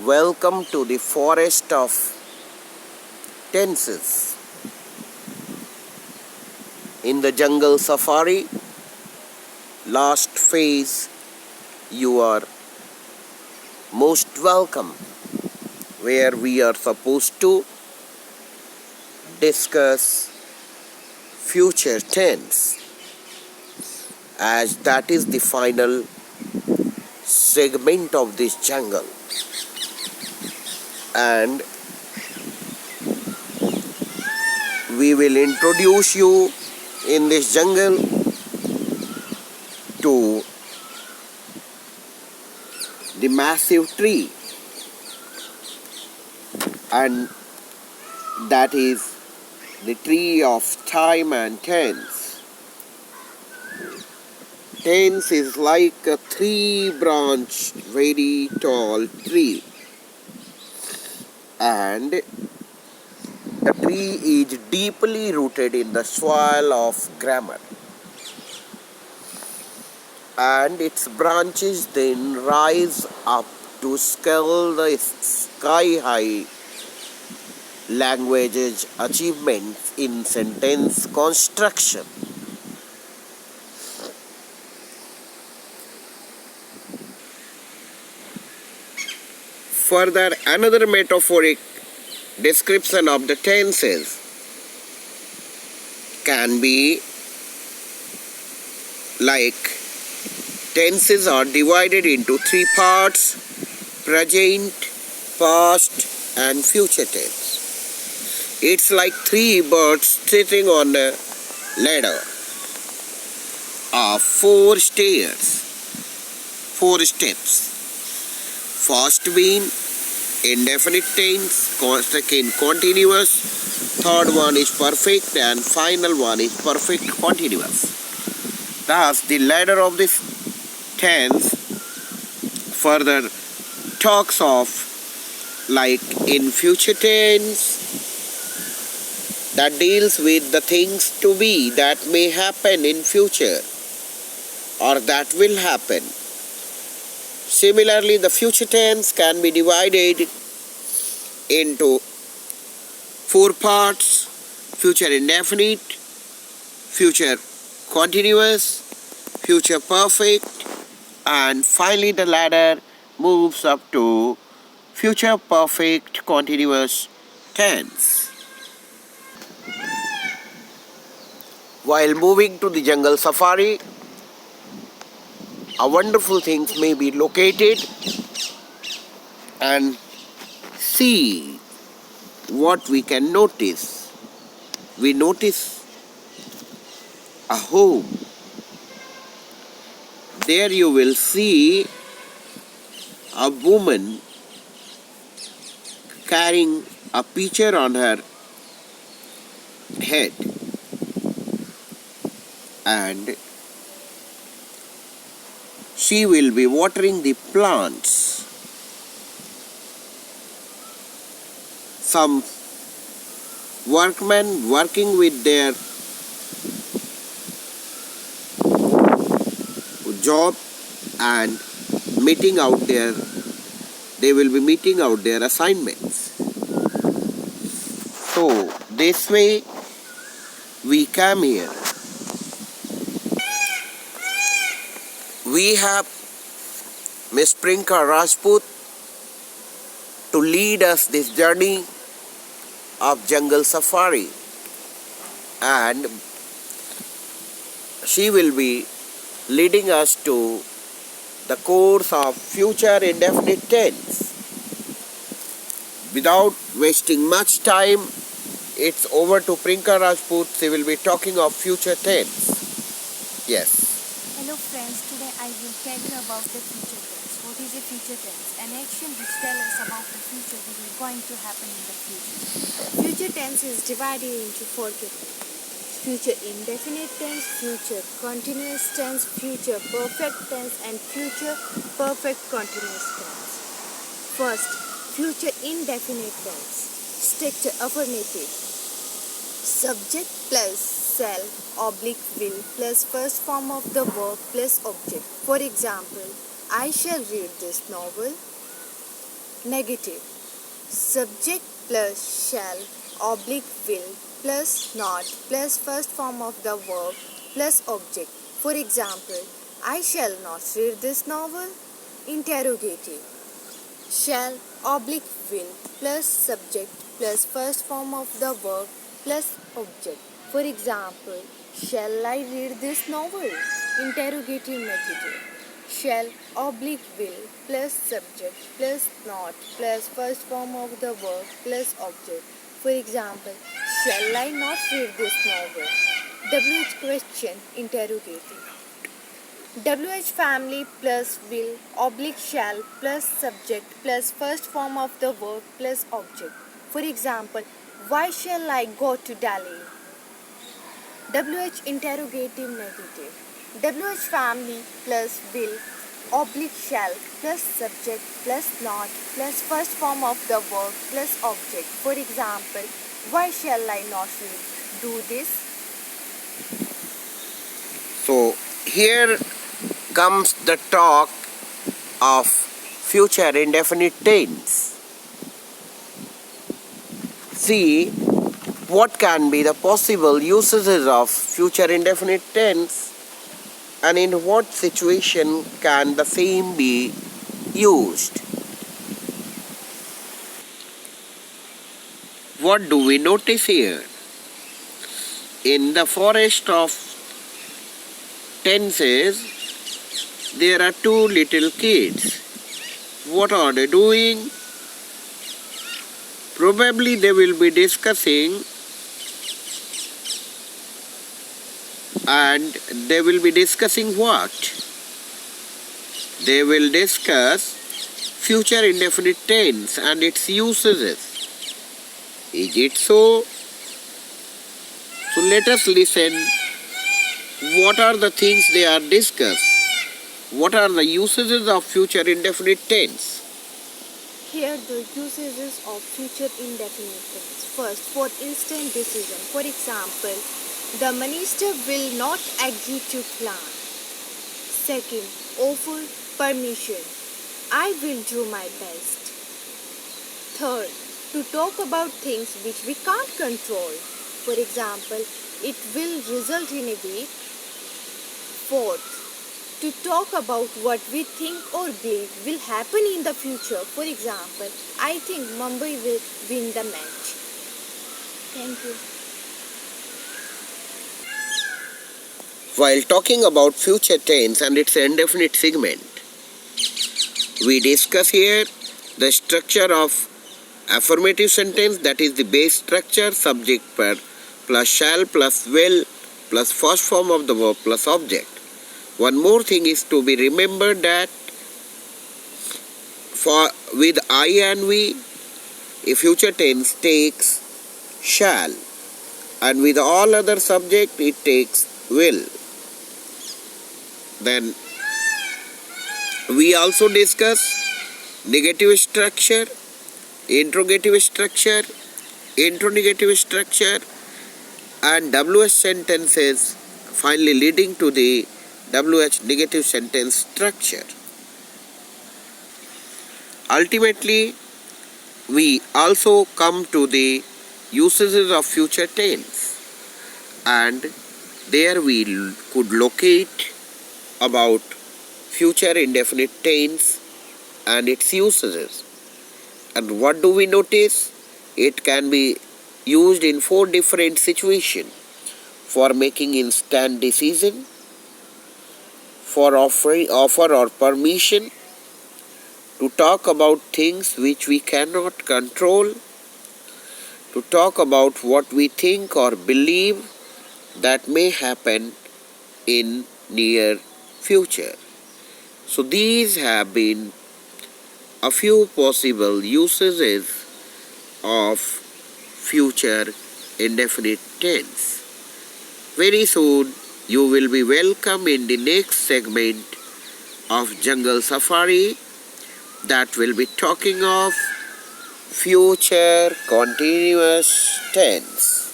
Welcome to the forest of tenses. In the jungle safari, last phase, you are most welcome, where we are supposed to discuss future tense, as that is the final segment of this jungle. And we will introduce you in this jungle to the massive tree, and that is the tree of time and tense. Tense is like a 3-branch, very tall tree, and the tree is deeply rooted in the soil of grammar, and its branches then rise up to scale the sky-high language's achievements in sentence construction. Further, another metaphoric description of the tenses can be like tenses are divided into 3 parts: present, past, and future tense. It's like 3 birds sitting on a ladder of 4 steps. First being indefinite tense, second continuous, third one is perfect, and final one is perfect continuous. Thus, the ladder of this tense further talks of like in future tense that deals with the things to be that may happen in future or that will happen. Similarly, the future tense can be divided into 4 parts: future indefinite, future continuous, future perfect, and finally the ladder moves up to future perfect continuous tense. While moving to the jungle safari, a wonderful things may be located, and see what we can notice. We notice a home. There you will see a woman carrying a pitcher on her head, and she will be watering the plants. Some workmen working with their job and they will be meeting out their assignments. So this way we come here. We have Miss Prinka Rajput to lead us this journey of jungle safari, and she will be leading us to the course of future indefinite tense. Without wasting much time, it's over to Prinka Rajput. She will be talking of future tense. Yes. Hello friends, today I will tell you about the future tense. What is a future tense? An action which tells us about the future that is going to happen in the future. Future tense is divided into 4 categories: future indefinite tense, future continuous tense, future perfect tense, and future perfect continuous tense. First, future indefinite tense. Structure: affirmative. Subject plus shall / will plus first form of the verb plus object. For example, I shall read this novel. Negative. Subject plus shall oblique will plus not plus first form of the verb plus object. For example, I shall not read this novel. Interrogative. Shall oblique will plus subject plus first form of the verb plus object. For example, shall I read this novel? Interrogative negative. Shall oblique will plus subject plus not plus first form of the verb plus object. For example, shall I not read this novel? WH question interrogative. WH family plus will oblique shall plus subject plus first form of the verb plus object. For example, why shall I go to Delhi? WH interrogative negative. WH family plus will oblique shall plus subject plus not plus first form of the verb plus object. For example, why shall I not do this? So here comes the talk of future indefinite tense. See what can be the possible usages of future indefinite tense and in what situation can the same be used. What do we notice here? In the forest of tenses, there are two little kids. What are they doing? Probably they will be discussing, and they will be discussing what? They will discuss future indefinite tense and its usages. Is it so? So let us listen. What are the things they are discussed? What are the usages of future indefinite tense? Here the usages of future indefinite tense. First, for instant decision. For example, the minister will not agree to plan. Second, offer permission. I will do my best. Third, to talk about things which we can't control. For example, it will result in a week. Fourth, to talk about what we think or believe will happen in the future. For example, I think Mumbai will win the match. Thank you. While talking about future tense and its indefinite segment, we discuss here the structure of affirmative sentence, that is the base structure, subject plus shall plus will plus first form of the verb plus object. One more thing is to be remembered that with I and we, a future tense takes shall, and with all other subject it takes will. Then we also discuss negative structure, interrogative structure, interrogative structure, and WH sentences, finally leading to the WH negative sentence structure. Ultimately, we also come to the usages of future tense, and there we could locate about future indefinite tense and its usages. And what do we notice? It can be used in 4 different situations: for making instant decision, for offer or permission, to talk about things which we cannot control, to talk about what we think or believe that may happen in near future. So these have been a few possible usages of future indefinite tense. Very soon you will be welcome in the next segment of Jungle Safari that will be talking of future continuous tense.